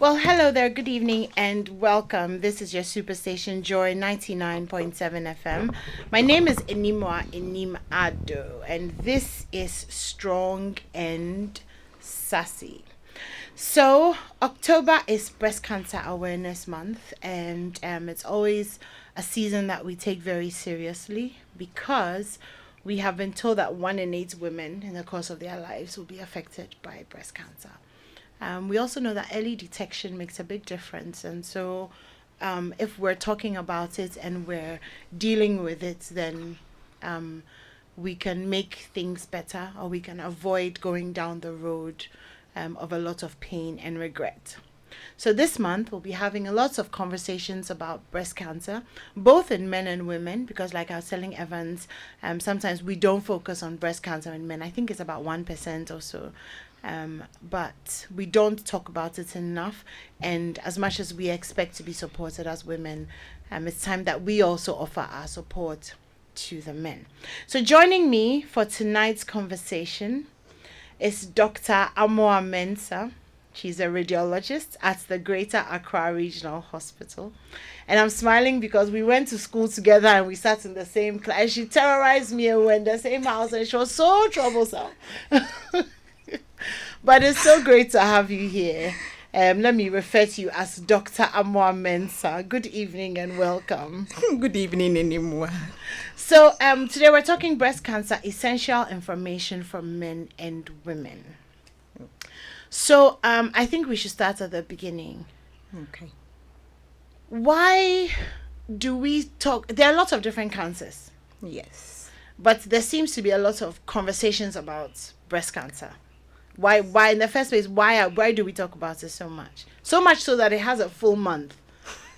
Well, hello there, good evening, and welcome. This is your Superstation Joy 99.7 FM. My name is Animwaa Anim-Addo, and this is Strong and Sassy. So, October is Breast Cancer Awareness Month, and it's always a season that we take very seriously because we have been told that 1 in 8 women in the course of their lives will be affected by breast cancer. We also know that early detection makes a big difference. And so, if we're talking about it and we're dealing with it, then we can make things better, or we can avoid going down the road of a lot of pain and regret. So this month we'll be having a lots of conversations about breast cancer, both in men and women, because like I was telling Evans, sometimes we don't focus on breast cancer in men. I think it's about 1% or so. But we don't talk about it enough. And as much as we expect to be supported as women, it's time that we also offer our support to the men. So joining me for tonight's conversation is Dr. Animwaa Mensah. She's a radiologist at the Greater Accra Regional Hospital. And I'm smiling because we went to school together and we sat in the same class. She terrorized me and we were in the same house, and she was so troublesome. But it's so great to have you here. Let me refer to you as Dr. Animwaa Mensah. Good evening and welcome. Good evening, Animwaa. So today we're talking breast cancer, essential information for men and women. So I think we should start at the beginning. Okay. Why do we talk? There are lots of different cancers. Yes. But there seems to be a lot of conversations about breast cancer. Why in the first place, why do we talk about it so much? So much so that it has a full month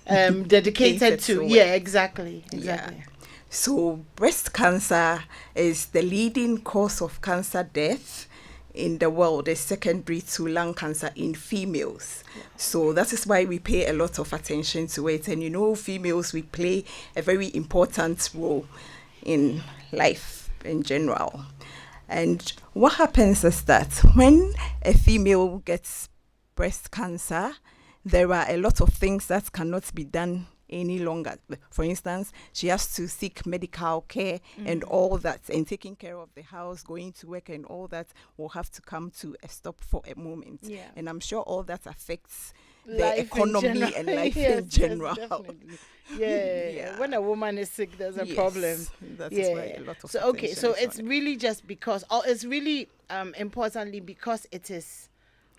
dedicated to it. Yeah, exactly. Yeah. So breast cancer is the leading cause of cancer death in the world, is secondary to lung cancer in females. Yeah. So that is why we pay a lot of attention to it. And females, we play a very important role in life in general. And what happens is that when a female gets breast cancer, there are a lot of things that cannot be done any longer. For instance, she has to seek medical care and all that, and taking care of the house, going to work and all that will have to come to a stop for a moment. Yeah. And I'm sure all that affects the life economy and life in general. Yeah. When a woman is sick, there's a problem. That is why a lot of so it's really just because, it's really importantly because it is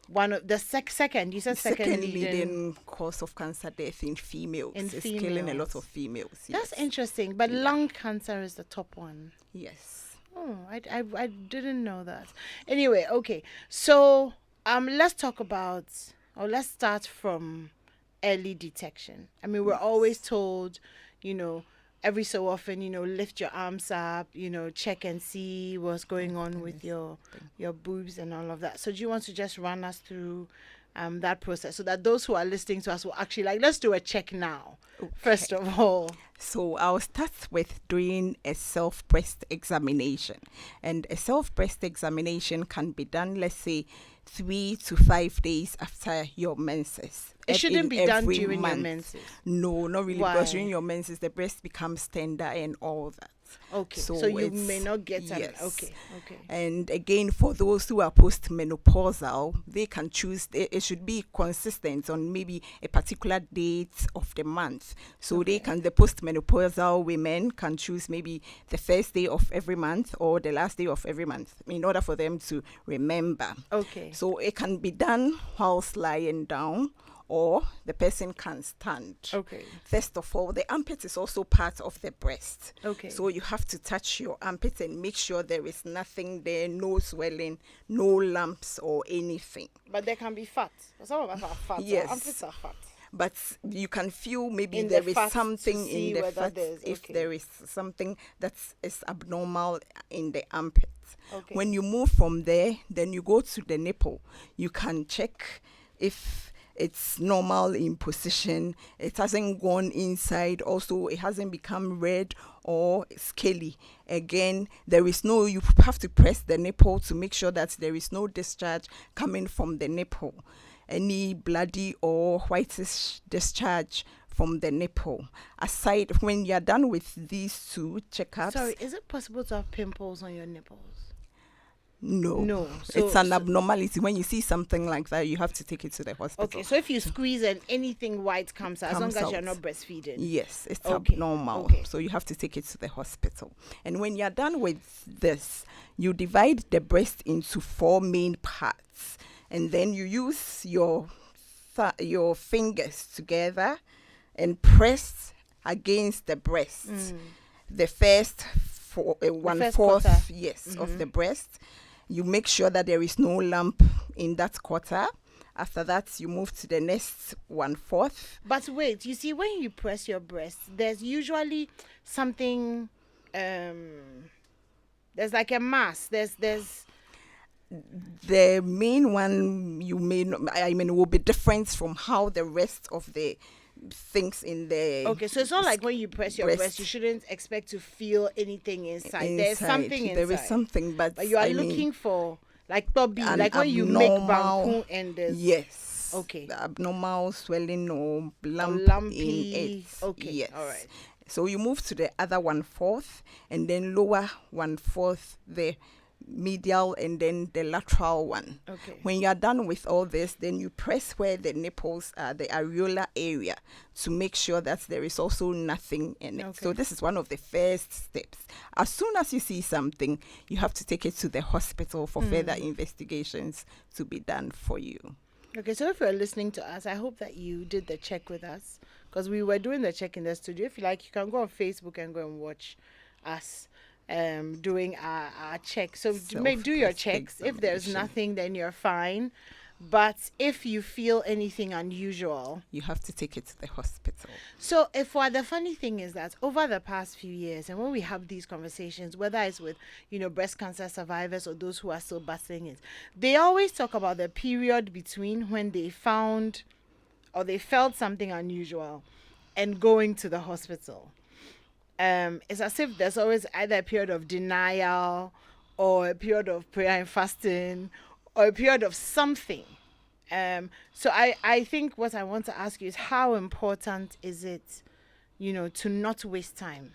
one of the second, you said second leading cause of cancer death in females. It's killing a lot of females. Yes. That's interesting. But lung cancer is the top one. Yes. Oh, I didn't know that. Anyway, okay. So let's start from early detection. I mean, we're always told, every so often, lift your arms up, check and see what's going on with your boobs and all of that. So do you want to just run us through that process so that those who are listening to us will actually let's do a check now, first of all. So I'll start with doing a self-breast examination. And a self-breast examination can be done, let's say, 3 to 5 days after your menses. It shouldn't be done during your menses. No, not really. Why? Because during your menses, the breast becomes tender and all that. Okay, so you may not get yes. Okay. And again, for those who are postmenopausal, they can choose. It should be consistent on maybe a particular date of the month. So the postmenopausal women can choose maybe the first day of every month or the last day of every month in order for them to remember. Okay. So it can be done whilst lying down, or the person can stand. Okay. First of all, the armpit is also part of the breast. Okay. So you have to touch your armpit and make sure there is nothing there, no swelling, no lumps or anything. But there can be fat. Some of us are fat. Yes. Armpits are fat. But you can feel maybe In there the is fat something to see in the whether fat, there's- if okay. there is something that is abnormal in the armpit. Okay. When you move from there, then you go to the nipple. You can check if it's normal in position, it hasn't gone inside, also it hasn't become red or scaly. Again, you have to press the nipple to make sure that there is no discharge coming from the nipple. any bloody or whitish discharge from the nipple. Aside, when you're done with these two checkups. Sorry, is it possible to have pimples on your nipples? No. It's an abnormality. When you see something like that, you have to take it to the hospital. Okay, so if you squeeze and anything white comes out, as long as you're not breastfeeding. Yes, it's abnormal. Okay. So you have to take it to the hospital. And when you're done with this, you divide the breast into 4 main parts. And then you use your fingers together and press against the breast. The first 1/4 of the breast. You make sure that there is no lump in that quarter. After that, you move to the next 1/4. But wait, you see, when you press your breast, there's usually something. There's like a mass. There's the main one. You may not, will be different from how the rest of the things in the. Okay, so it's not like when you press your breast, you shouldn't expect to feel anything inside. There's something inside. There is something, but you are looking for like Toby, like when you make banku and there's. Yes. Okay. The abnormal swelling or lumpy in it. Okay. Yes. All right. So you move to the other 1/4 and then lower 1/4 the medial and then the lateral one. Okay. When you are done with all this, then you press where the nipples are, the areola area, to make sure that there is also nothing in it. Okay. So this is one of the first steps. As soon as you see something, you have to take it to the hospital for further investigations to be done for you. Okay, so if you're listening to us, I hope that you did the check with us, because we were doing the check in the studio. If you like, you can go on Facebook and go and watch us doing our check. So do your checks. If there's nothing, then you're fine. But if you feel anything unusual, you have to take it to the hospital. So the funny thing is that over the past few years, and when we have these conversations, whether it's with breast cancer survivors or those who are still battling it, they always talk about the period between when they found or they felt something unusual and going to the hospital. It's as if there's always either a period of denial or a period of prayer and fasting or a period of something. So I think what I want to ask you is, how important is it, to not waste time?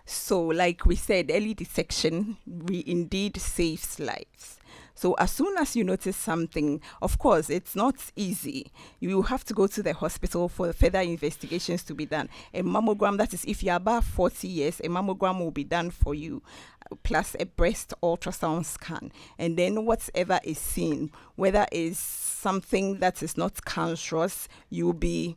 So like we said, early detection indeed saves lives. So as soon as you notice something, of course, it's not easy. You have to go to the hospital for further investigations to be done. A mammogram, that is if you're above 40 years, a mammogram will be done for you, plus a breast ultrasound scan. And then whatever is seen, whether it's something that is not cancerous, you'll be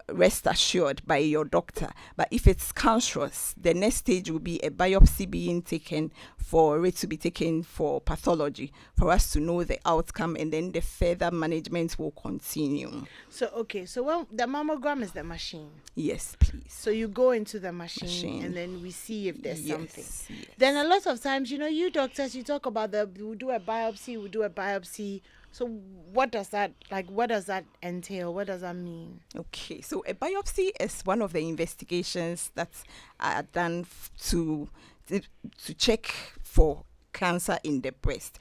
rest assured by your doctor. But if it's cancerous, the next stage will be a biopsy being taken for it to be taken for pathology, for us to know the outcome, and then the further management will continue. So when the mammogram is the machine. Yes, please. So you go into the machine and then we see if there's something. Yes. Then a lot of times, you doctors, you talk about we'll do a biopsy. So what does that entail? What does that mean? Okay, so a biopsy is one of the investigations that are done to check for cancer in the breast.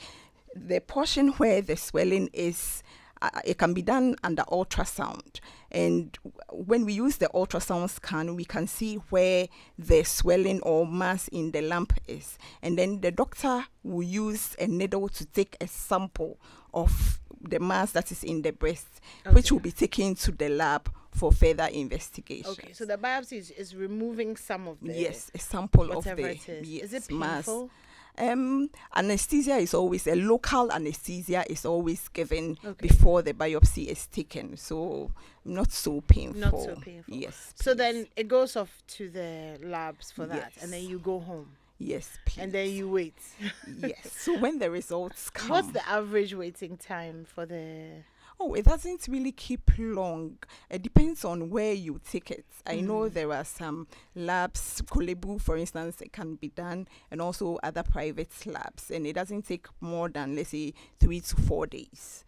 The portion where the swelling is, it can be done under ultrasound. And when we use the ultrasound scan, we can see where the swelling or mass in the lump is. And then the doctor will use a needle to take a sample of the mass that is in the breast, which will be taken to the lab for further investigation. Okay, so the biopsy is removing some of the... Yes, a sample of the... it is. Yes, is it painful? Mass. Anesthesia is always, a local anesthesia is always given before the biopsy is taken. So not so painful. Not so painful. Yes. So then it goes off to the labs for that, and then you go home. Yes, please. And then you wait. Yes. So when the results come. What's the average waiting time for the... Oh, it doesn't really keep long. It depends on where you take it. I know there are some labs, Kolebu, for instance, it can be done, and also other private labs. And it doesn't take more than, let's say, 3 to 4 days.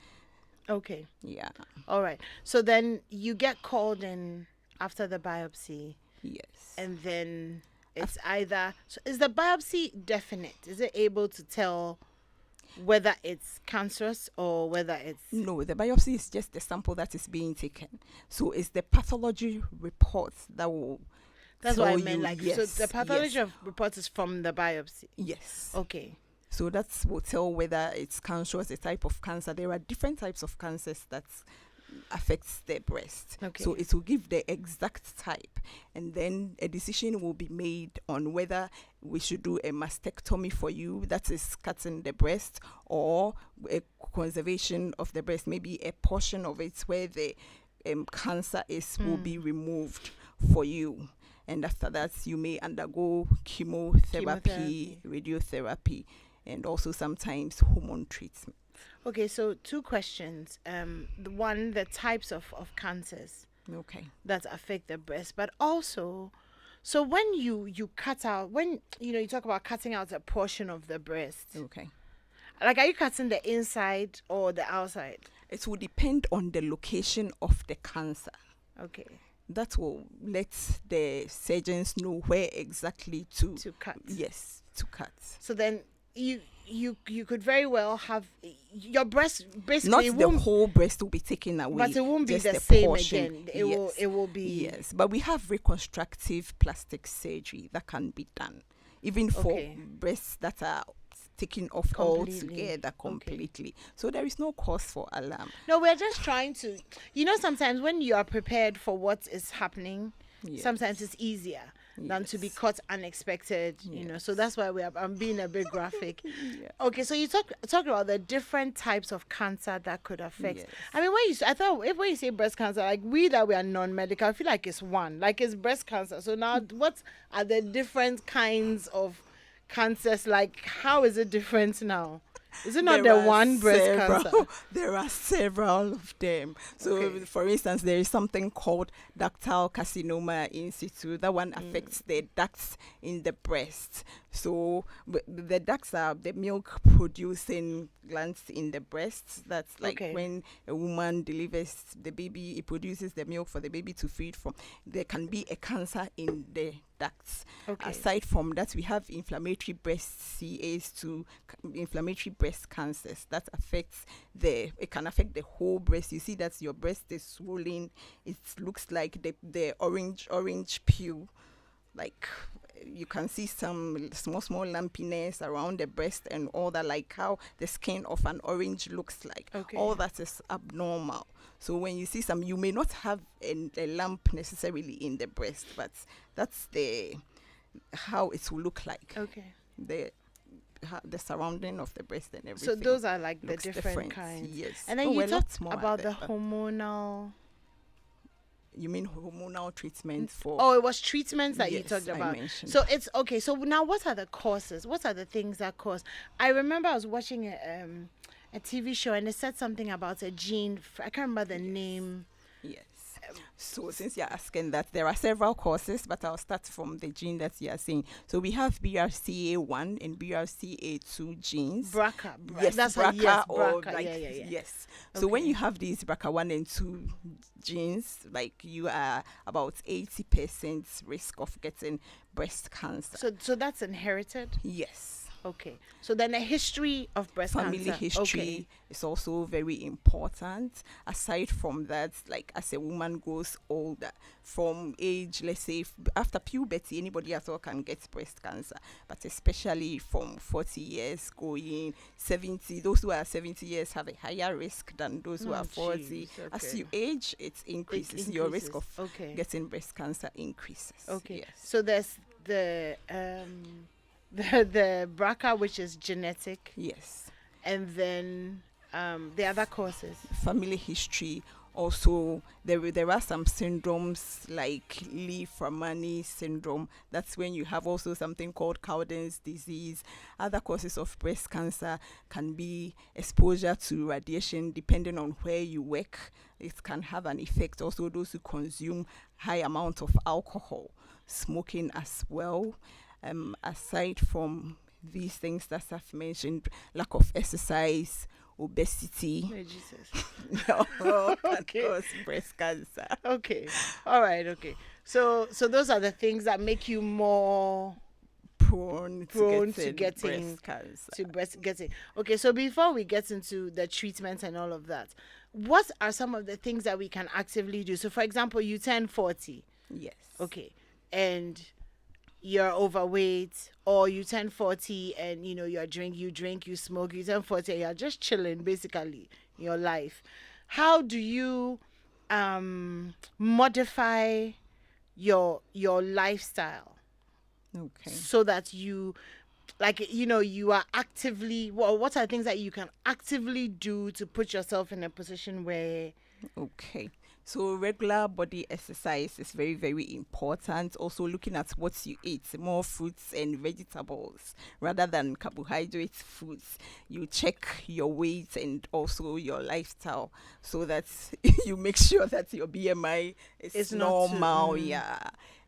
Okay. Yeah. All right. So then you get called in after the biopsy. Yes. And then it's either... So is the biopsy definite? Is it able to tell... whether it's cancerous or whether it's... No, the biopsy is just the sample that is being taken. So it's the pathology report that will That's tell what I you, meant. Like, yes, so the pathology yes, of report is from the biopsy. yes. Okay. So that will tell whether it's cancerous, a type of cancer. There are different types of cancers that affects the breast. Okay. So it will give the exact type, and then a decision will be made on whether we should do a mastectomy for you, that is cutting the breast, or a conservation of the breast, maybe a portion of it where the cancer is will be removed for you. And after that, you may undergo chemotherapy, radiotherapy, and also sometimes hormone treatment. Okay, so 2 questions. The one, the types of cancers Okay. that affect the breast, but also, so when you cut out, when you talk about cutting out a portion of the breast, Okay. like, are you cutting the inside or the outside? It will depend on the location of the cancer. Okay. That will let the surgeons know where exactly to cut. Yes, to cut. So then you could very well have your breast Not basically the whole breast will be taken away, but it won't be just the a same portion. again. Yes. It will be... Yes, but we have reconstructive plastic surgery that can be done, even for Okay. breasts that are taken off Completely. altogether completely. So there is no cause for alarm. No, we're just trying to, sometimes when you are prepared for what is happening, Yes. sometimes it's easier than to be Yes. caught unexpected, so that's why I'm being a bit graphic. Yeah. Okay, so you talk about the different types of cancer that could affect. Yes. I mean, when you say breast cancer, like, we are non-medical, I feel like it's one, like, it's breast cancer. So now, what are the different kinds of cancers? Like, how is it different now? Is it not There the are one breast several- cancer? There are several of them. So, Okay. for instance, there is something called ductal carcinoma in situ. That one affects the ducts in the breast. So, the ducts are the milk producing glands in the breast. That's like Okay. when a woman delivers the baby, it produces the milk for the baby to feed from. There can be a cancer in the ducts. Okay. Aside from that, we have inflammatory breast CAs2, inflammatory breast cancers that affects it can affect the whole breast. You see that your breast is swollen. It looks like the orange peel, like you can see some small lumpiness around the breast and all that, like how the skin of an orange looks like. Okay. All that is abnormal. So when you see some, you may not have a lump necessarily in the breast, but that's how it will look like. Okay. The surrounding of the breast and everything. So those are like the looks different kinds. Yes. And then Oh, you a talked lot more about the there, but- hormonal... You mean hormonal treatment for? Oh, it was treatments that you Yes, talked I about. mentioned. So it's okay. So now, what are the causes? What are the things that cause? I remember I was watching a TV show, and it said something about a gene. I can't remember the name. Yes. So since you're asking that, there are several causes, but I'll start from the gene that you are saying. So we have BRCA1 and BRCA2 genes. BRCA. Yes, That's BRCA, BRCA. or like, Yeah. yes. So when Okay. you have these BRCA1 and 2 genes, like, you are about 80% risk of getting breast cancer. So that's inherited. Yes. Okay. So then a history of breast Family cancer. history Okay. is also very important. Aside from that, like, as a woman goes older, from age, let's say after puberty, anybody at all can get breast cancer, but especially from 40 years going 70, those who are 70 years have a higher risk than those who Oh, are 40. jeez, As okay. you age, it increases. Your risk of Okay. getting breast cancer increases. Okay. Yes. So there's the BRCA, which is genetic, Yes. and then the other causes. Family history. Also, there are some syndromes like Lee-Fraumeni syndrome. That's when you have also something called Cowden's disease. Other causes of breast cancer can be exposure to radiation, depending on where you work. It can have an effect. Also, those who consume high amount of alcohol, smoking as well. Aside from these things that I've mentioned, lack of exercise, obesity, Oh, Jesus. all can Okay. cause breast cancer. Okay. All right. Okay. So those are the things that make you more prone to getting getting breast cancer. getting. Okay, so before we get into the treatment and all of that, what are some of the things that we can actively do? So, for example, you turn 40. Yes. Okay, and you're overweight, or you turn 40 and you drink, you smoke, you turn 40 and you're just chilling basically in your life. How do you modify your lifestyle Okay. so that you you are actively, well, what are things that you can actively do to put yourself in a position where Okay. So regular body exercise is very, very important. Also looking at what you eat, more fruits and vegetables rather than carbohydrate foods. You check your weight and also your lifestyle so that you make sure that your BMI is It's not too- normal. Yeah.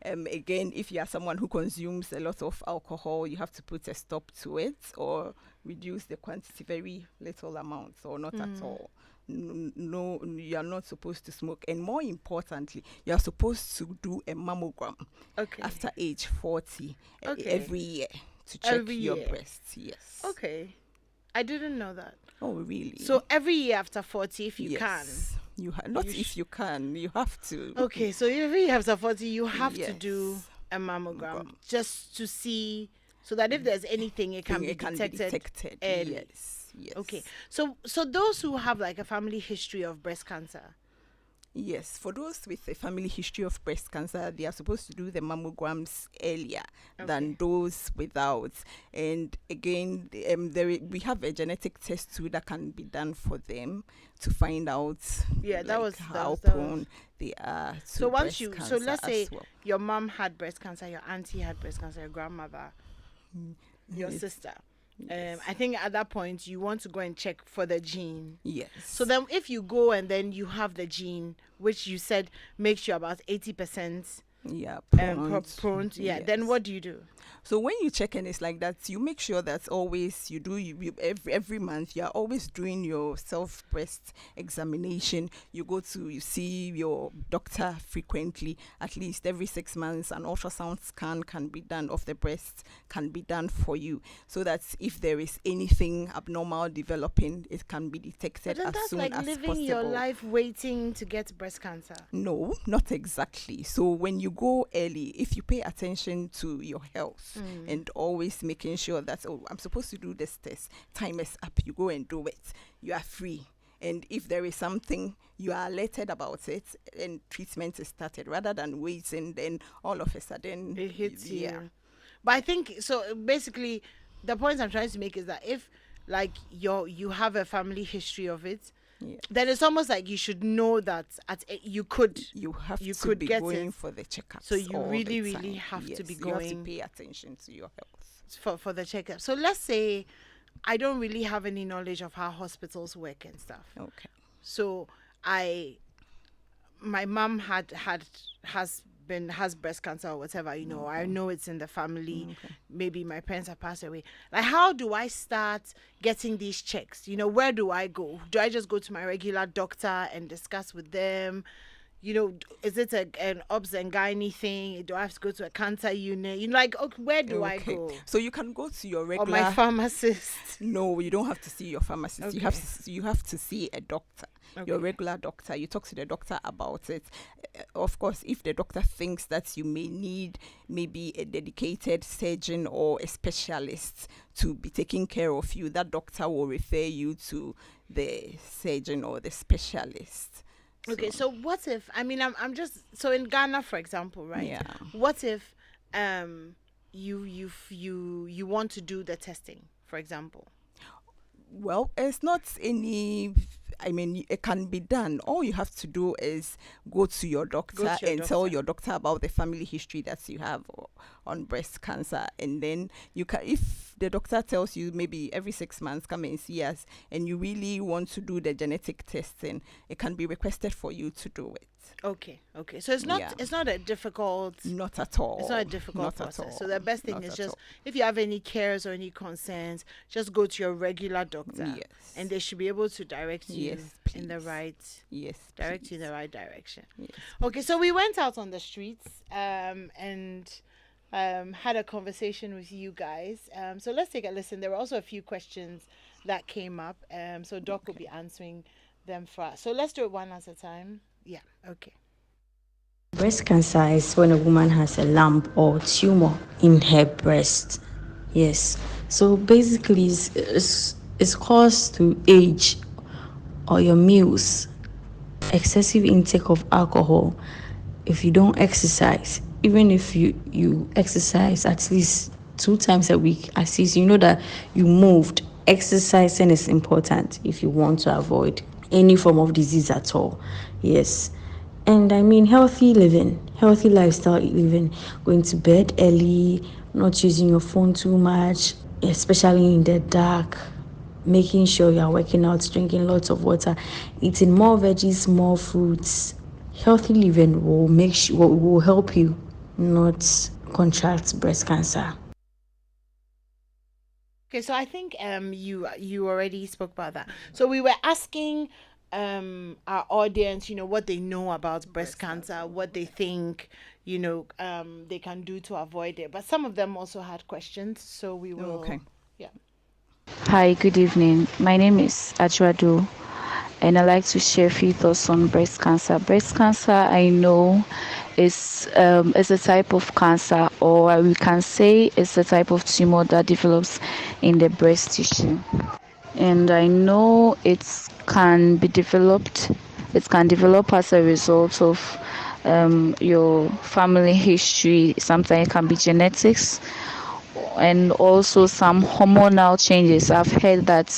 Again, if you are someone who consumes a lot of alcohol, you have to put a stop to it or reduce the quantity, very little amounts or not at all. No, you are not supposed to smoke, and more importantly, you are supposed to do a mammogram after age 40 every year to check your breasts. Yes. Okay, I didn't know that. Oh, really? So every year after 40, if you yes. can. You not if you can, you have to. Okay, so every year after 40, you have to Yes. do a mammogram just to see, so that if there's anything, it can be detected early. Yes. Yes. Okay. So those who have like a family history of breast cancer. Yes, for those with a family history of breast cancer, they are supposed to do the mammograms earlier than those without. And again, we have a genetic test too that can be done for them to find out how prone they are to so once breast cancer. So let's say your mom had breast cancer, your auntie had breast cancer, your grandmother, your sister. Yes. I think at that point you want to go and check for the gene. Yes. So then if you go and then you have the gene, which you said makes you about 80%. Yeah, prone. Yeah. Yes. Then what do you do? So when you check and it's like that, you make sure that always you do every month you are always doing your self breast examination. You see your doctor frequently, at least every 6 months. An ultrasound scan can be done of the breast, can be done for you, so that if there is anything abnormal developing, it can be detected as soon as possible. That's like living your life waiting to get breast cancer. No, not exactly. So when you go early, if you pay attention to your health and always making sure that, I'm supposed to do this test, time is up, you go and do it, you are free. And if there is something, you are alerted about it and treatment is started rather than waiting, then all of a sudden it hits you. But I think, so basically the point I'm trying to make is that if like you have a family history of it, then it's almost like you should know that you could be going for the checkup. So you really have to be going. You have to pay attention to your health for the checkup. So let's say I don't really have any knowledge of how hospitals work and stuff. Okay. So my mom has breast cancer or whatever, I know it's in the family. Maybe my parents have passed away. Like, how do I start getting these checks? Where do I go? Do I just go to my regular doctor and discuss with them? Is it an obs and gynae thing? Do I have to go to a cancer unit? Where do I go? So you can go to your regular... Or my pharmacist. No, you don't have to see your pharmacist. Okay. You have to see a doctor. Okay. Your regular doctor. You talk to the doctor about it. Of course, if the doctor thinks that you may need maybe a dedicated surgeon or a specialist to be taking care of you, that doctor will refer you to the surgeon or the specialist. Okay, so what if, I'm just, so in Ghana, for example, right? Yeah. What if you want to do the testing, for example? Well, it's not any... it can be done. All you have to do is go to your doctor and tell your doctor about the family history that you have on breast cancer. And then you can, if the doctor tells you maybe every 6 months, come and see us, and you really want to do the genetic testing, it can be requested for you to do it. Okay. So it's not a difficult... Not at all. It's not a difficult process. So the best thing is just, if you have any cares or any concerns, just go to your regular doctor. Yes. And they should be able to direct you in the right... Yes, direct you in the right direction. Yes. Okay, so we went out on the streets and had a conversation with you guys. So let's take a listen. There were also a few questions that came up. So Doc will be answering them first. So let's do it one at a time. Yeah. Okay. Breast cancer is when a woman has a lump or tumor in her breast. Yes. So basically, it's caused to age or your meals, excessive intake of alcohol, if you don't exercise, even if you exercise at least 2 times a week, at least you know that you moved. Exercising is important if you want to avoid any form of disease at all. Yes. And I mean, healthy living, healthy lifestyle living, going to bed early, not using your phone too much, especially in the dark, making sure you are working out, drinking lots of water, eating more veggies, more fruits. Healthy living will will help you not contract breast cancer. Okay, so I think you already spoke about that. So we were asking our audience, what they know about breast cancer, what they think, they can do to avoid it. But some of them also had questions, so we will Okay. yeah. Hi, good evening. My name is Ajwado, and I like to share a few thoughts on breast cancer. Breast cancer, I know, is a type of cancer, or we can say it's a type of tumor that develops in the breast tissue. And I know can be developed. It can develop as a result of your family history. Sometimes it can be genetics and also some hormonal changes. I've heard that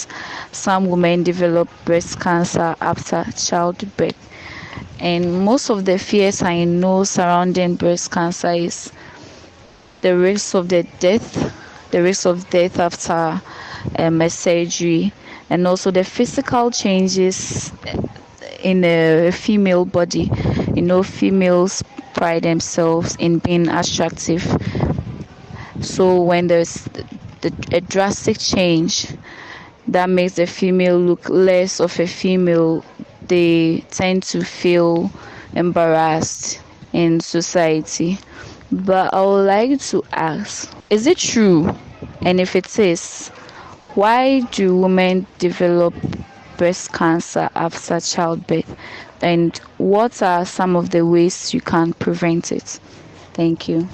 some women develop breast cancer after childbirth. And most of the fears I know surrounding breast cancer is the risk of the risk of death after a surgery, and also the physical changes in a female body. Females pride themselves in being attractive. So when there's a drastic change that makes the female look less of a female, they tend to feel embarrassed in society. But I would like to ask, is it true? And if it is, why do women develop breast cancer after childbirth? And what are some of the ways you can prevent it? Thank you.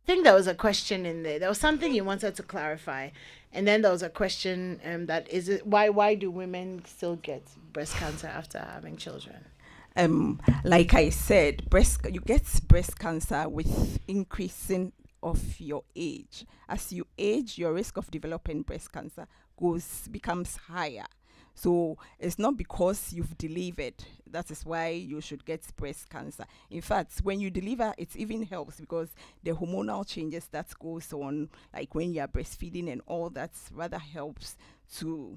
I think there was a question in there. There was something you wanted to clarify, and then there was a question that is it why do women still get breast cancer after having children? Like I said, you get breast cancer with increasing of your age. As you age, your risk of developing breast cancer becomes higher. So it's not because you've delivered. That is why you should get breast cancer. In fact, when you deliver, it even helps because the hormonal changes that goes on, like when you are breastfeeding and all that, rather helps to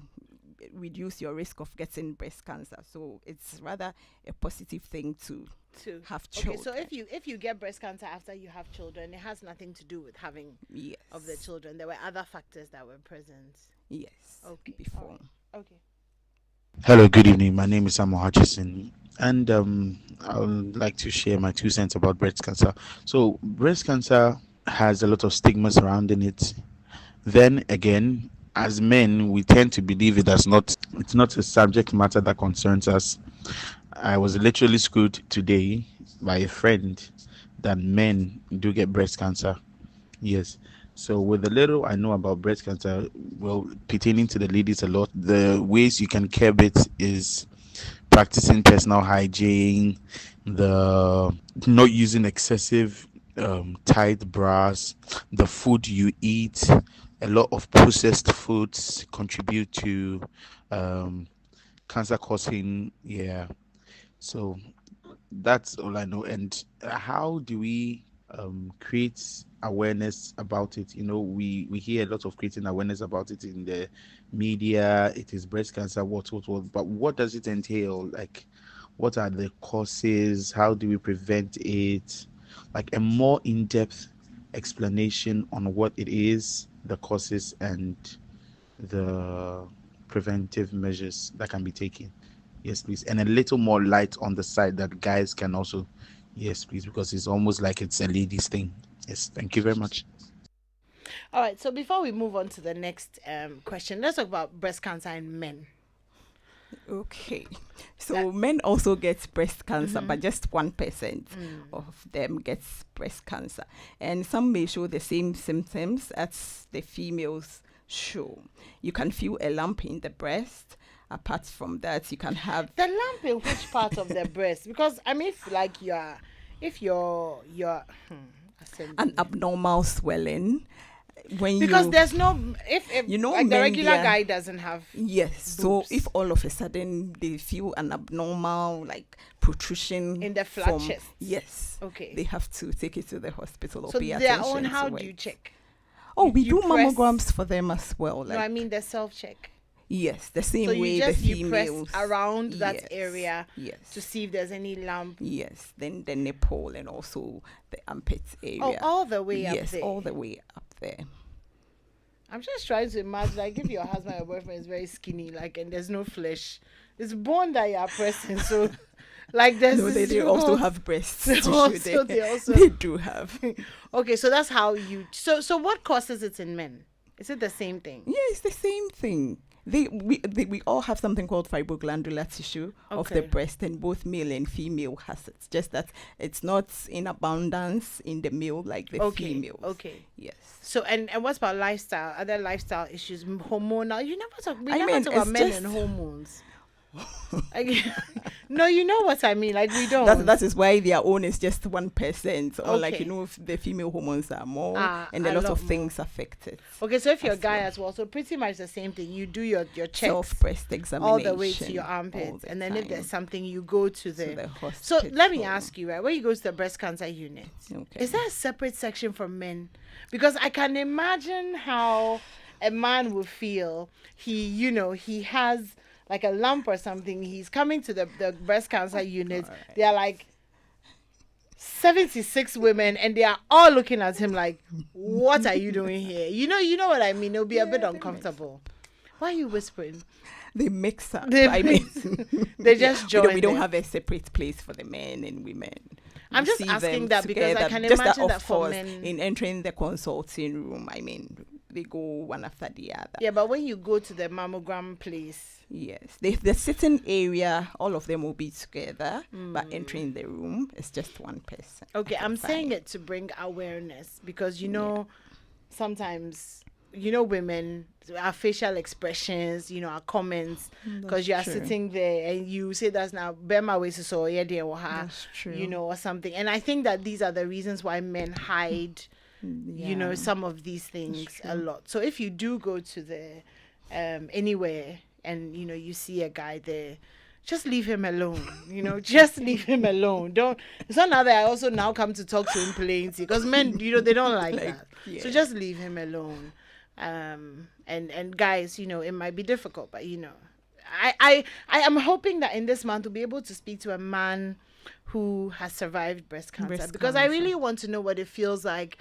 reduce your risk of getting breast cancer. So it's rather a positive thing to Two. have Okay, children. so if you get breast cancer after you have children, it has nothing to do with having Yes. of the children. There were other factors that were present. Yes. Okay. All Before. right. Okay. Hello, good evening. My name is Samuel Hutchison, and I would like to share my 2 cents about breast cancer. So, breast cancer has a lot of stigma surrounding it. Then again, as men, we tend to believe it's not a subject matter that concerns us. I was literally schooled today by a friend that men do get breast cancer. Yes. So with the little I know about breast cancer, well, pertaining to the ladies a lot, the ways you can curb it is practicing personal hygiene, the not using excessive tight bras, the food you eat. A lot of processed foods contribute to um, cancer causing. Yeah. So that's all I know. And how do we create awareness about it? We hear a lot of creating awareness about it in the media. It is breast cancer, what, but what does it entail? Like, what are the causes? How do we prevent it? Like a more in-depth explanation on what it is, the causes, and the preventive measures that can be taken. Yes, please. And a little more light on the side that guys can also Yes, please, because it's almost like it's a ladies thing. Yes, thank you very much. All right. So before we move on to the next question, let's talk about breast cancer in men. Okay. So men also get breast cancer, but just 1% of them gets breast cancer. And some may show the same symptoms as the females show. You can feel a lump in the breast. Apart from that, you can have The lump in which part of the breast? Because I mean, if you're an abnormal swelling. When because you, there's no if you know, like the men, regular they are- guy doesn't have. Yes. boobs. So if all of a sudden they feel an abnormal like protrusion In the flat from, chest. yes, Okay. they have to take it to the hospital or So pay their attention own, how to do you it. check? Oh, we You do press- mammograms for them as well. No, I mean the self check. Yes, the same So way you just the you press females around that Yes, area Yes. to see if there's any lump. Yes, then the nipple and also the armpit area. Oh, all the way up yes, there. all the way up there. I'm just trying to imagine, like, if your husband or boyfriend is very skinny, like, and there's no flesh, it's bone that you are pressing. So, like, there's No, they this also whole- have breasts. They to show also- them. they also- They do have. Okay, so that's how you. So what causes it in men? Is it the same thing? Yeah, it's the same thing. We all have something called fibroglandular tissue of the Okay. breast, and both male and female has it. Just that it's not in abundance in the male like the Okay, females. okay. Yes. So and what's about lifestyle? Other lifestyle issues, hormonal. You never talk. We I never mean, talk about it's men just- and hormones. Like, no, you know what I mean. Like we don't. That is why their own is just 1%, or like Okay. if the female hormones are more, and a a lot lot of more. things affect it. Okay, so if you're a as guy well. as well, so pretty much the same thing. You do your checks Self breast all examination the way to your all armpits, the and then if time there's something, you go to the. the So let me hospital. ask you, right? When you go to the breast cancer unit, Okay. is there a separate section for men? Because I can imagine how a man would feel. He has like a lump or something. He's coming to the breast cancer unit. Alright. They are like 76 women, and they are all looking at him like, "What are you doing here?" You know what I mean. It'll be a bit uncomfortable. Why are you whispering? They mix up. They I mean, They just join. we don't them. have a separate place for the men and women. I'm We just see asking them that because I together. can Just imagine of that for course, men. in entering the consulting room, I mean, they go one after the other. Yeah, but when you go to the mammogram place, Yes, the sitting area, all of them will be together, but entering the room is just one person. okay, at a I'm saying time. it to bring awareness because sometimes women, our facial expressions, our comments, because you are true. sitting there and you say that's now Bema ways so yeah dear That's true. or something. And I think that these are the reasons why men hide Yeah. some of these things a lot. So if you do go to the anywhere and you see a guy there, just leave him alone. Just leave him alone. Don't. It's not now that I also now come to talk to him plenty because men, they don't like that. So yeah. just leave him alone. And guys, it might be difficult, but I am hoping that in this month we'll be able to speak to a man who has survived breast cancer Breast because I cancer. really want to know what it feels like,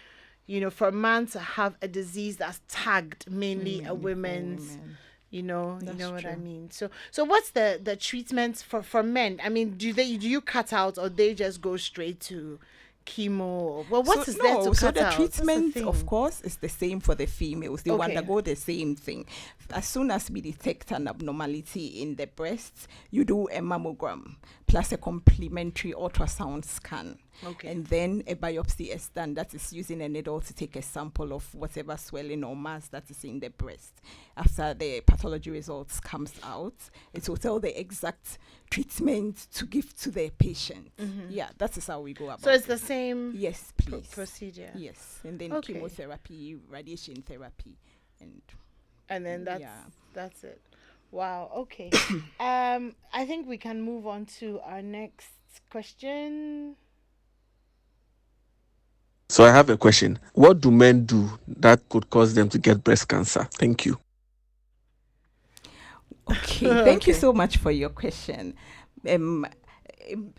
for a man to have a disease that's tagged mainly a women's. women. You know That's what I true. mean. So what's the treatment for men? I mean, do you cut out or they just go straight to chemo? Well, what is there to so cut the out? What's the treatment, thing? of course, is the same for the females. They will Okay. undergo the same thing. As soon as we detect an abnormality in the breasts, you do a mammogram plus a complementary ultrasound scan. Okay. And then a biopsy is done. That is using a needle to take a sample of whatever swelling or mass that is in the breast. After the pathology results comes out, it will tell the exact treatment to give to the patient. Yeah, that is how we go about So it's it. the same Yes, please. procedure. Yes, and then Okay. chemotherapy, radiation therapy, and And then that's Yeah. that's it. Wow. Okay. I think we can move on to our next question. So I have a question. What do men do that could cause them to get breast cancer? Thank you. okay. Thank you Okay. so much for your question.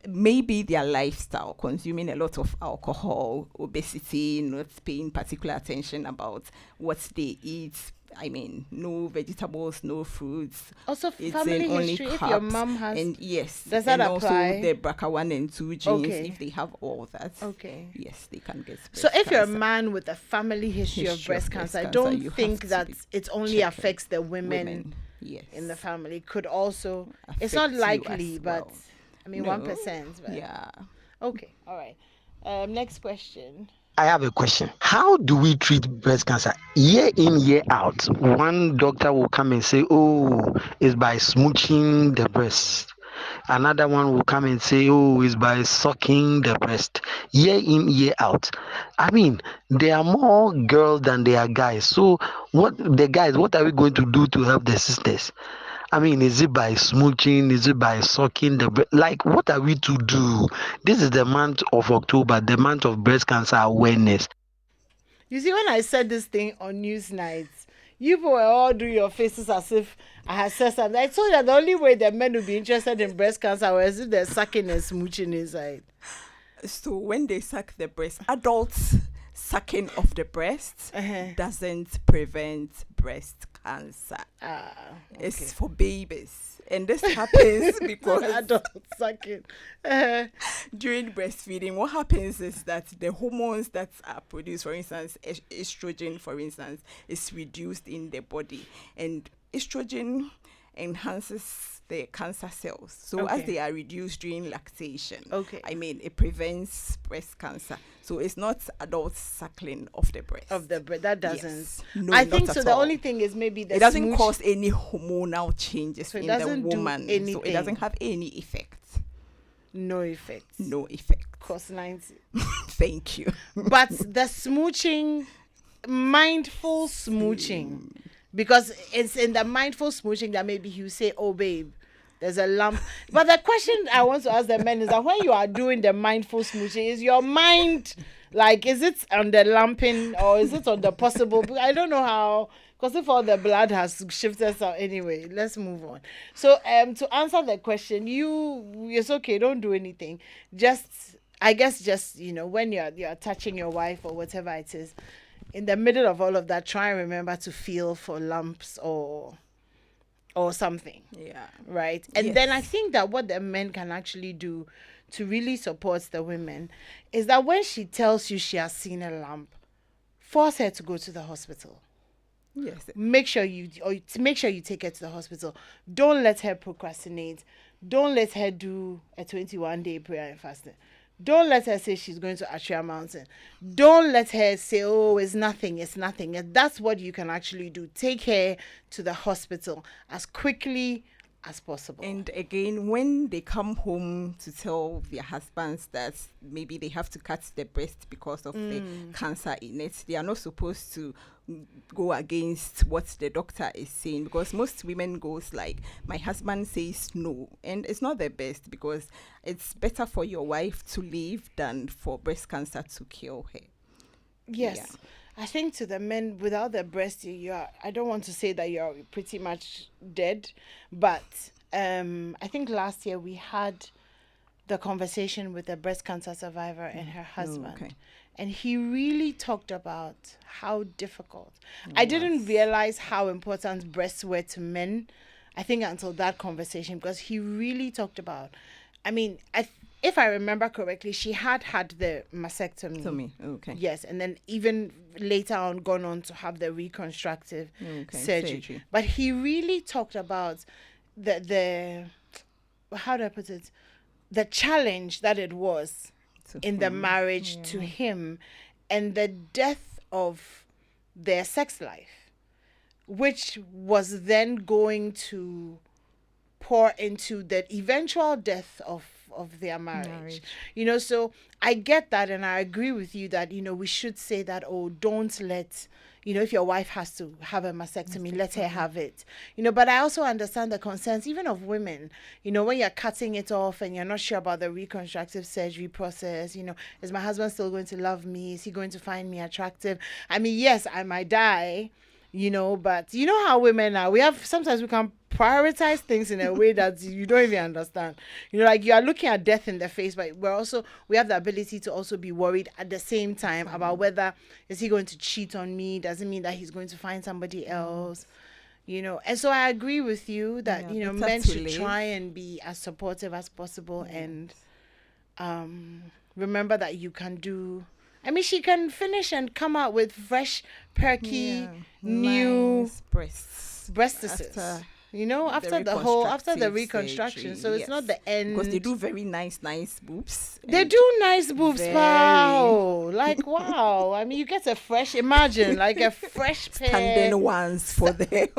Maybe their lifestyle, consuming a lot of alcohol, obesity, not paying particular attention about what they eat, I mean, no vegetables, no fruits. Also, It's family in only history. If carbs. your mom has, And yes, does that and apply? also the BRCA1 and 2 genes, Okay. if they have all that, Okay. yes, they can get breast So if you're a cancer. man with a family history of breast cancer, I you don't have think to that be it only checking. affects the women Yes. in the family. It could also, it's Affect not you likely, as but well. I mean, No. 1%. But Yeah. okay, all right. Next question. I have a question. How do we treat breast cancer? Year in, year out, one doctor will come and say, oh, it's by smooching the breast. Another one will come and say, oh, it's by sucking the breast. Year in, year out. I mean, there are more girls than there are guys. So, what are we going to do to help the sisters? I mean, is it by smooching? Is it by sucking the breast? Like, what are we to do? This is the month of October, the month of breast cancer awareness. You see, when I said this thing on news nights, you people were all doing your faces as if I had said something. I told you that the only way that men would be interested in breast cancer was if they're sucking and smooching inside. So when they suck the breast, adults sucking of the breast doesn't prevent breast cancer. It's for babies. And this happens because Adults sucking. during breastfeeding, what happens is that the hormones that are produced, for instance, estrogen, for instance, is reduced in the body. And estrogen enhances the cancer cells. So as they are reduced during lactation, I mean, it prevents breast cancer. So it's not adult suckling of the breast. That doesn't. Yes. No, I think not so. at The all. only thing is maybe the it doesn't cause any hormonal changes So it in the doesn't do woman. So anything. it doesn't have any effect. No effect. No effect. Cost 90. Thank you. But the smooching, mindful smooching, because it's in the mindful smooching that maybe you say, oh babe, there's a lump. But the question I want to ask the men is that when you are doing the mindful smooching, is your mind like, is it on the lumping or is it on the possible? I don't know how, because if all the blood has shifted. So anyway, let's move on. So to answer the question, it's okay, don't do anything. I guess when you're touching your wife or whatever it is, in the middle of all of that, try and remember to feel for lumps or something. Yeah. Right. And then I think that what the men can actually do to really support the women is that when she tells you she has seen a lump, force her to go to the hospital. Yes. Make sure you take her to the hospital. Don't let her procrastinate. Don't let her do a 21-day prayer and fasting. Don't let her say she's going to Atria Mountain. Don't let her say, oh, it's nothing. And that's what you can actually do. Take her to the hospital as quickly as possible. And again, when they come home to tell their husbands that maybe they have to cut the breast because of the cancer in it, they are not supposed to go against what the doctor is saying, because most women goes like, my husband says no, and it's not the best, because it's better for your wife to live than for breast cancer to kill her. Yes. Yeah. I think to the men, without the breast, I don't want to say that you're pretty much dead, but I think last year we had the conversation with a breast cancer survivor and her husband. And he really talked about how difficult. I didn't realize how important breasts were to men, I think, until that conversation, because he really talked about, I mean, if I remember correctly, she had the mastectomy. Okay. Yes, and then even later on gone on to have the reconstructive surgery. But he really talked about the how do I put it? The challenge that it was in the marriage to him, and the death of their sex life, which was then going to pour into the eventual death of their marriage. So I get that, and I agree with you that we should say that, oh, don't let if your wife has to have a mastectomy, let her have it. But I also understand the concerns even of women, when you're cutting it off and you're not sure about the reconstructive surgery process. Is my husband still going to love me? Is he going to find me attractive? I mean, yes, I might die, But you know how women are. Sometimes we can prioritize things in a way that you don't even understand. Like you are looking at death in the face, but we have the ability to also be worried at the same time about whether is he going to cheat on me? Does it mean that he's going to find somebody else? And so I agree with you that men should try and be as supportive as possible, and remember that you can do. I mean, she can finish and come out with fresh, perky, new nice breasts after the reconstruction. So it's not the end. Because they do very nice boobs. They do nice boobs. Wow. Like, wow. I mean, you get imagine, like a fresh pair. Standing ones for the...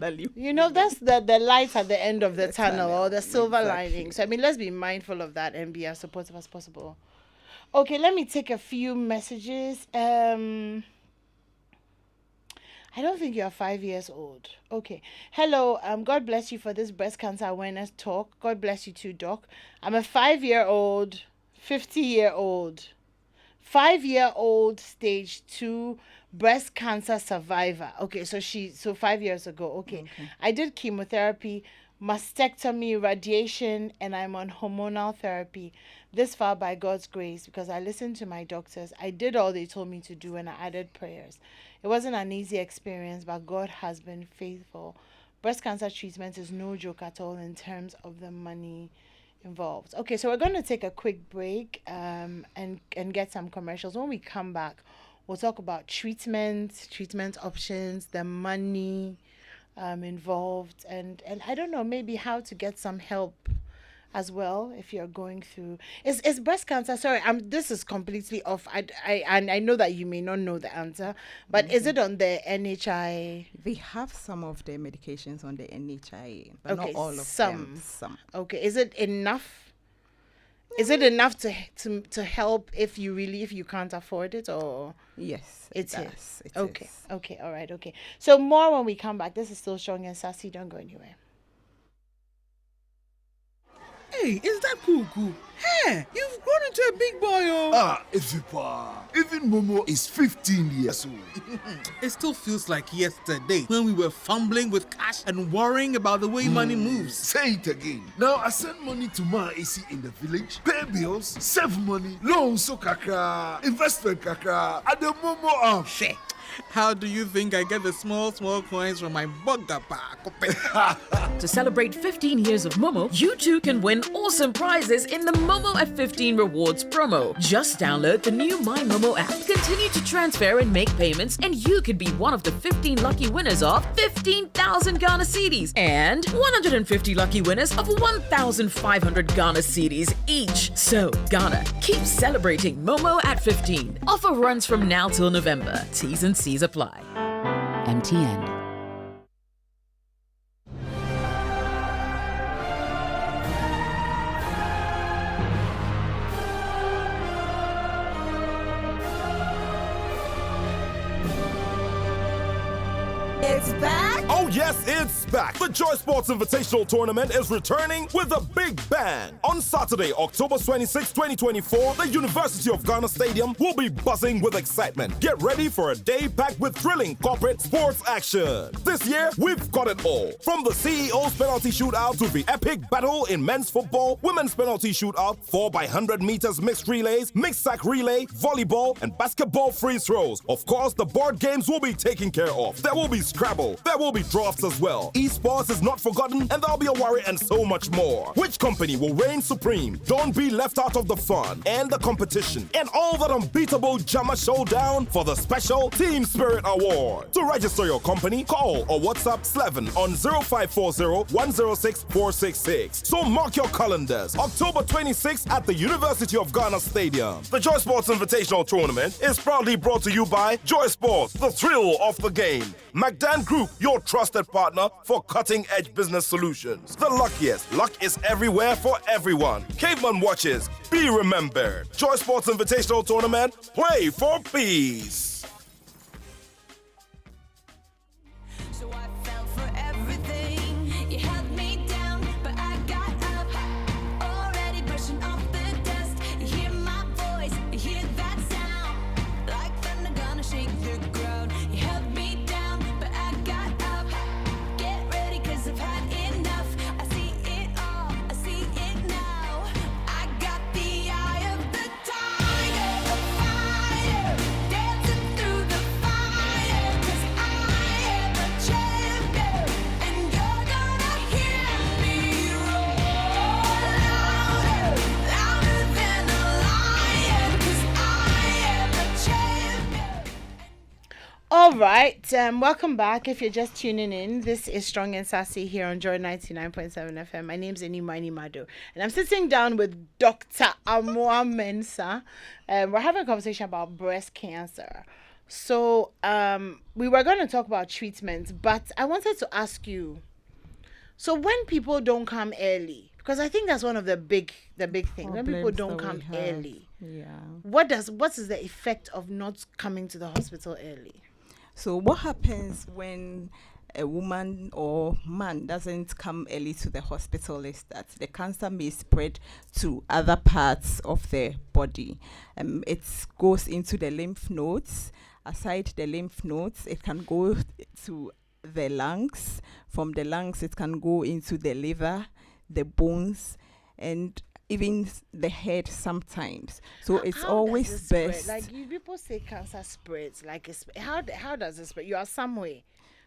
that's the light at the end of the tunnel, or the silver lining. So, I mean, let's be mindful of that and be as supportive as possible. Okay, let me take a few messages. I don't think you're 5 years old. Okay. Hello. God bless you for this breast cancer awareness talk. God bless you too, Doc. I'm a 5-year-old, 50-year-old, 5-year-old stage 2 breast cancer survivor. Okay, so 5 years ago. Okay. I did chemotherapy, mastectomy, radiation, and I'm on hormonal therapy. This far by God's grace, because I listened to my doctors. I did all they told me to do, and I added prayers. It wasn't an easy experience, but God has been faithful. Breast cancer treatment is no joke at all in terms of the money involved. Okay, so we're going to take a quick break and get some commercials. When we come back, we'll talk about treatment options, the money involved, and I don't know, maybe how to get some help as well if you're going through. Is breast cancer, sorry, this is completely off. I know that you may not know the answer, but is it on the NHI? They have some of the medications on the NHI, but not all of them. Some. Okay, is it enough? Is it enough to help if you can't afford it, or? Yes, it is. It okay. Is. Okay, all right, okay. So more when we come back. This is still Strong and Sassy. Don't go anywhere. Hey, is that cool? Hey, you've grown into a big boy, oh. Even Momo is 15 years old. It still feels like yesterday when we were fumbling with cash and worrying about the way money moves. Say it again. Now I send money to my AC in the village, pay bills, save money, loans so kaka, investment kaka, at the Momo app. Shit. How do you think I get the small coins from my bugger pack? To celebrate 15 years of Momo, you too can win awesome prizes in the Momo at 15 Rewards promo. Just download the new My Momo app, continue to transfer and make payments, and you could be one of the 15 lucky winners of 15,000 Ghana cedis and 150 lucky winners of 1,500 Ghana cedis each. So, Ghana, keep celebrating Momo at 15. Offer runs from now till November. T's and C's apply. MTN. It's back? Oh yes, it's back. The Joy Sports Invitational Tournament is returning with a big bang. On Saturday, October 26, 2024, the University of Ghana Stadium will be buzzing with excitement. Get ready for a day packed with thrilling corporate sports action. This year, we've got it all. From the CEO's penalty shootout to the epic battle in men's football, women's penalty shootout, 4x100 meters mixed relays, mixed sack relay, volleyball, and basketball free throws. Of course, the board games will be taken care of. There will be Scrabble. There will be drafts as well. Esports is not forgotten, and there'll be a worry and so much more. Which company will reign supreme? Don't be left out of the fun and the competition and all that unbeatable Jama showdown for the special Team Spirit Award. To register your company, call or WhatsApp Slevin on 0540-106-466. So mark your calendars. October 26th at the University of Ghana Stadium. The Joy Sports Invitational Tournament is proudly brought to you by Joy Sports, the thrill of the game. McDan Group, your trusted partner for cutting-edge business solutions. The luckiest. Luck is everywhere for everyone. Caveman Watches. Be remembered. Joy Sports Invitational Tournament. Play for peace. All right, welcome back. If you're just tuning in, this is Strong and Sassy here on Joy 99.7 FM. My name's Animwaa Anim-Addo, and I'm sitting down with Dr. Animwaa Mensah. We're having a conversation about breast cancer. So we were going to talk about treatment, but I wanted to ask you, so when people don't come early, because I think that's one of the big things, when people don't come early, what is the effect of not coming to the hospital early? So what happens when a woman or man doesn't come early to the hospital is that the cancer may spread to other parts of the body. It goes into the lymph nodes. Aside the lymph nodes, it can go to the lungs. From the lungs, it can go into the liver, the bones, and even the head sometimes. So it's always best. Like people say cancer spreads. Like how does it spread? You are somewhere.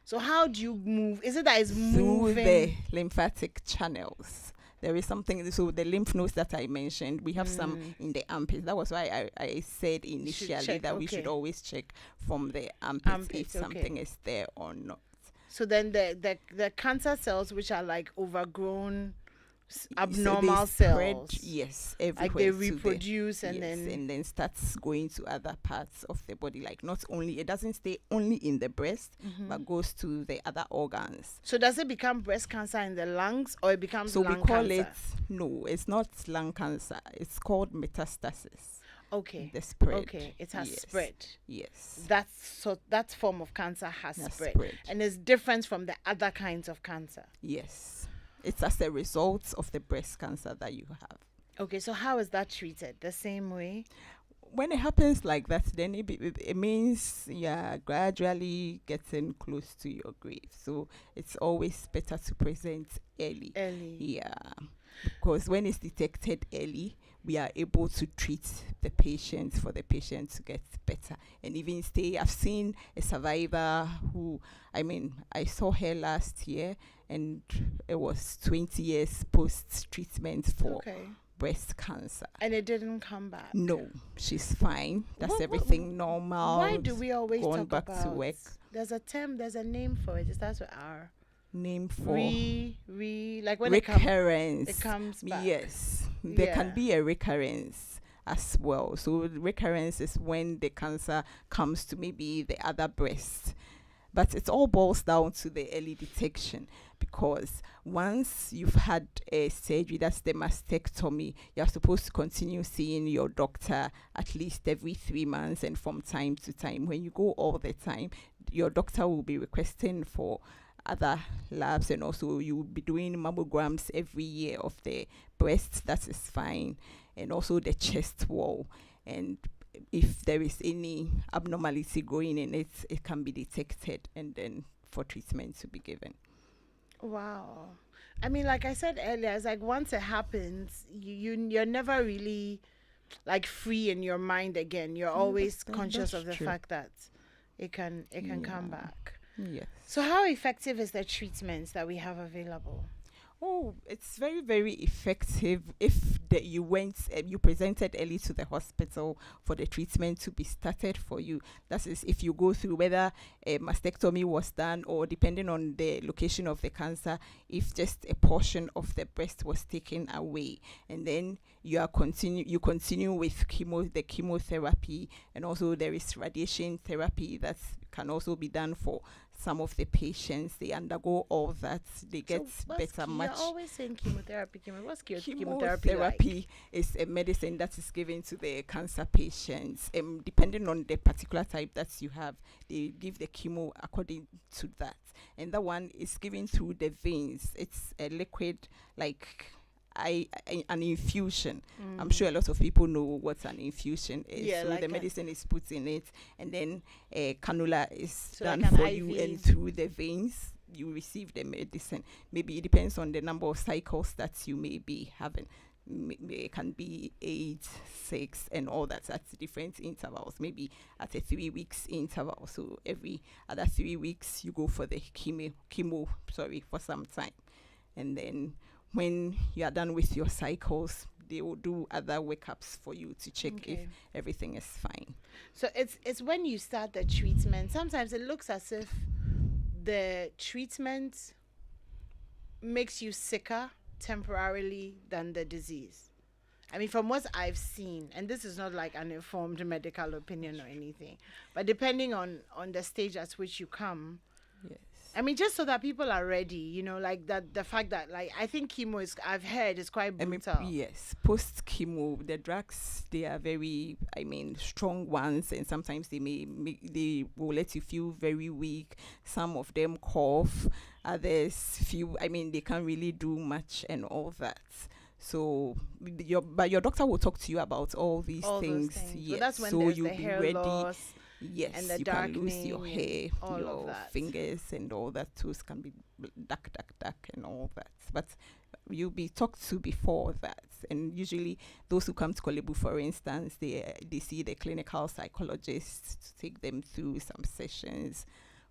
So how do you move? Is it that it's moving? Through the lymphatic channels. There is something. So the lymph nodes that I mentioned, we have some in the armpits. That was why I said initially that we should always check from the armpits if something is there or not. So then the cancer cells, which are like overgrown abnormal cells, yes, everywhere, like they reproduce and then starts going to other parts of the body. Like not only, it doesn't stay only in the breast, but goes to the other organs. So does it become breast cancer in the lungs, or it becomes lung cancer? So we call it, no, it's not lung cancer, it's called metastasis. Okay. The spread. Okay, it has spread. Yes. That form of cancer has spread, and it's different from the other kinds of cancer. Yes. It's as a result of the breast cancer that you have. Okay, so how is that treated? The same way? When it happens like that, then it means you're gradually getting close to your grave. So it's always better to present early. Yeah. Because when it's detected early, we are able to treat the patient for the patient to get better and even stay. I've seen a survivor who, I saw her last year, and it was 20 years post-treatment for breast cancer. And it didn't come back? No, she's fine. That's everything normal. Why do we always talk back to work? There's a name for it. It starts with R. Name for like when recurrence. It comes back. Yes, there can be a recurrence as well. So recurrence is when the cancer comes to maybe the other breast. But it all boils down to the early detection, because once you've had a surgery, that's the mastectomy, you're supposed to continue seeing your doctor at least every 3 months and from time to time. When you go all the time, your doctor will be requesting for other labs, and also you will be doing mammograms every year of the breast. That is fine. And also the chest wall. And if there is any abnormality going in it, it can be detected and then for treatment to be given. Wow. Like I said earlier, it's like once it happens, you're never really like free in your mind again. You're always conscious of the fact that it can come back. Yes. So how effective is the treatment that we have available? Oh, it's very, very effective if you presented early to the hospital for the treatment to be started for you. That is, if you go through whether a mastectomy was done, or depending on the location of the cancer, if just a portion of the breast was taken away, and then you continue with the chemotherapy, and also there is radiation therapy that can also be done for some of the patients. They undergo all that. They get better much. You're always saying chemotherapy. What's chemotherapy like? Is a medicine that is given to the cancer patients. Depending on the particular type that you have, they give the chemo according to that. And that one is given through the veins. It's a liquid, like an infusion. I'm sure a lot of people know what an infusion is. Yeah, so like the medicine is put in it, and then a cannula is done like for IV. you, and through the veins you receive the medicine. Maybe it depends on the number of cycles that you may be having. It can be 8, 6, and all that at different intervals, maybe at a 3 weeks interval. So every other 3 weeks you go for the chemo for some time, and then when you are done with your cycles, they will do other workups for you to check if everything is fine. So it's when you start the treatment, sometimes it looks as if the treatment makes you sicker temporarily than the disease. I mean, from what I've seen, and this is not like an informed medical opinion or anything, but depending on the stage at which you come, yes. I mean, just so that people are ready, you know, like that, the fact that, like, I think chemo is, I've heard, is quite brutal. Yes, post chemo, the drugs, they are very, strong ones, and sometimes they they will let you feel very weak. Some of them cough, others feel, they can't really do much and all that. So your doctor will talk to you about all these things. Yes. So that's when so there's you'll the be hair ready. loss. Yes, and the you can lose your hair, your fingers, and all that. Toes can be dark, and all that. But you'll be talked to before that. And usually, those who come to Kolebu, for instance, they see the clinical psychologist to take them through some sessions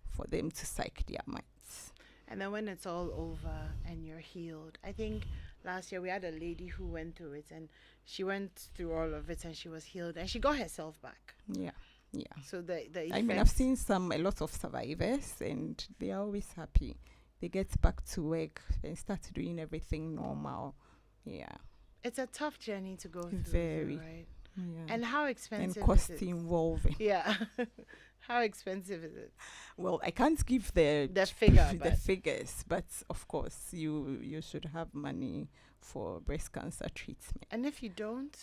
for them to psych their minds. And then when it's all over and you're healed, I think last year we had a lady who went through it, and she went through all of it and she was healed and she got herself back. Yeah. So the effects, I've seen a lot of survivors, and they are always happy. They get back to work and start doing everything normal. Yeah. It's a tough journey to go through. Very. Right? Yeah. And how expensive and cost is it? involving. Yeah. How expensive is it? Well, I can't give the figures, but of course you should have money for breast cancer treatment. And if you don't,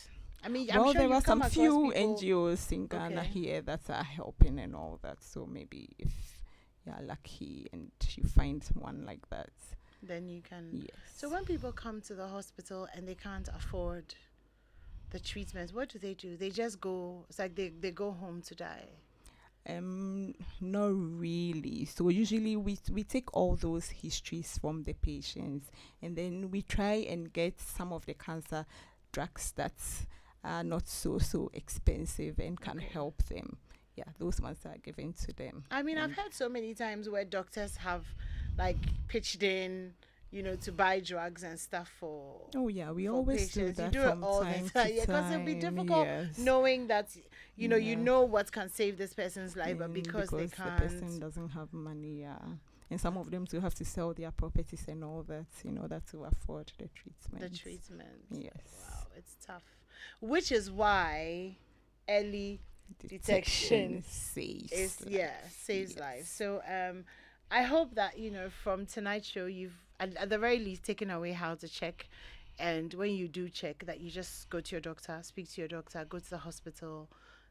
I'm sure there are some few people... NGOs in Ghana here that are helping and all that. So maybe if you're lucky and you find one like that, then you can. Yes. So when people come to the hospital and they can't afford the treatment, what do? They just go. It's like they go home to die. Not really. So usually we take all those histories from the patients, and then we try and get some of the cancer drugs that are not so expensive and can help them. Yeah, those ones are given to them. I mean, I've heard so many times where doctors have like pitched in, to buy drugs and stuff for. Oh yeah, we always patients. do that. You do from it all time the time. to Because it'll be difficult knowing that you know what can save this person's life, but because they can't. The person doesn't have money. Yeah. And some of them will have to sell their properties and all that in order to afford the treatment. Yes. Wow, it's tough. Which is why early detection saves lives. So I hope that from tonight's show you've at the very least taken away how to check, and when you do check that you just go to your doctor, speak to your doctor, go to the hospital.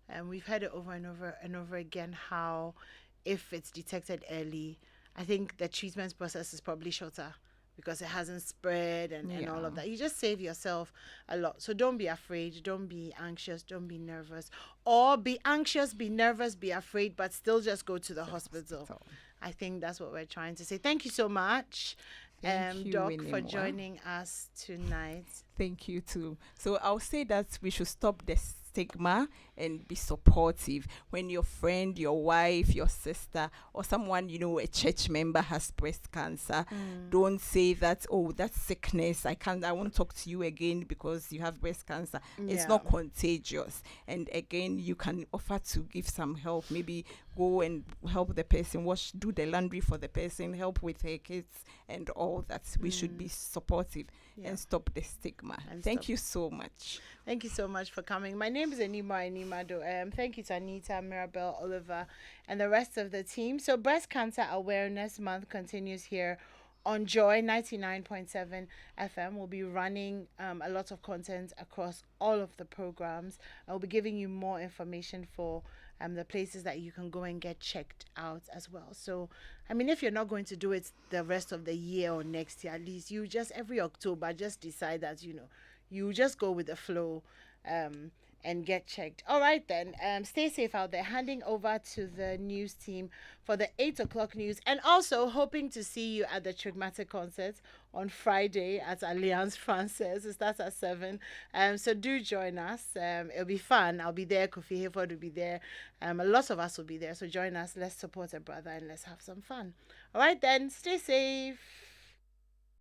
And we've heard it over and over and over again how if it's detected early, I think the treatment process is probably shorter because it hasn't spread and all of that. You just save yourself a lot. So don't be afraid. Don't be anxious. Don't be nervous. Or be anxious, be nervous, be afraid, but still just go to the hospital. I think that's what we're trying to say. Thank you so much, Thank you, Doc, Animwaa, for joining us tonight. Thank you too. So I'll say that we should stop the stigma and be supportive. When your friend, your wife, your sister, or someone a church member has breast cancer, don't say that, oh, that's sickness, I won't talk to you again because you have breast cancer. It's not contagious. And again, you can offer to give some help. Maybe go and help the person, do the laundry for the person, help with her kids and all that. We should be supportive and stop the stigma. Thank you so much. Thank you so much for coming. My name is Animwaa Anim-Addo. Thank you to Anita, Mirabelle, Oliver, and the rest of the team. So Breast Cancer Awareness Month continues here on Joy 99.7 FM. We'll be running a lot of content across all of the programs. I'll be giving you more information for the places that you can go and get checked out as well. So, I mean, if you're not going to do it the rest of the year or next year, at least you just every October just decide that, you just go with the flow and get checked. All right, then. Stay safe out there. Handing over to the news team for the 8 o'clock news. And also hoping to see you at the Trigmatic concert on Friday at Alliance Française. It starts at 7. So do join us. It'll be fun. I'll be there. Kofi Hayford will be there. A lot of us will be there. So join us. Let's support a brother and let's have some fun. All right, then. Stay safe.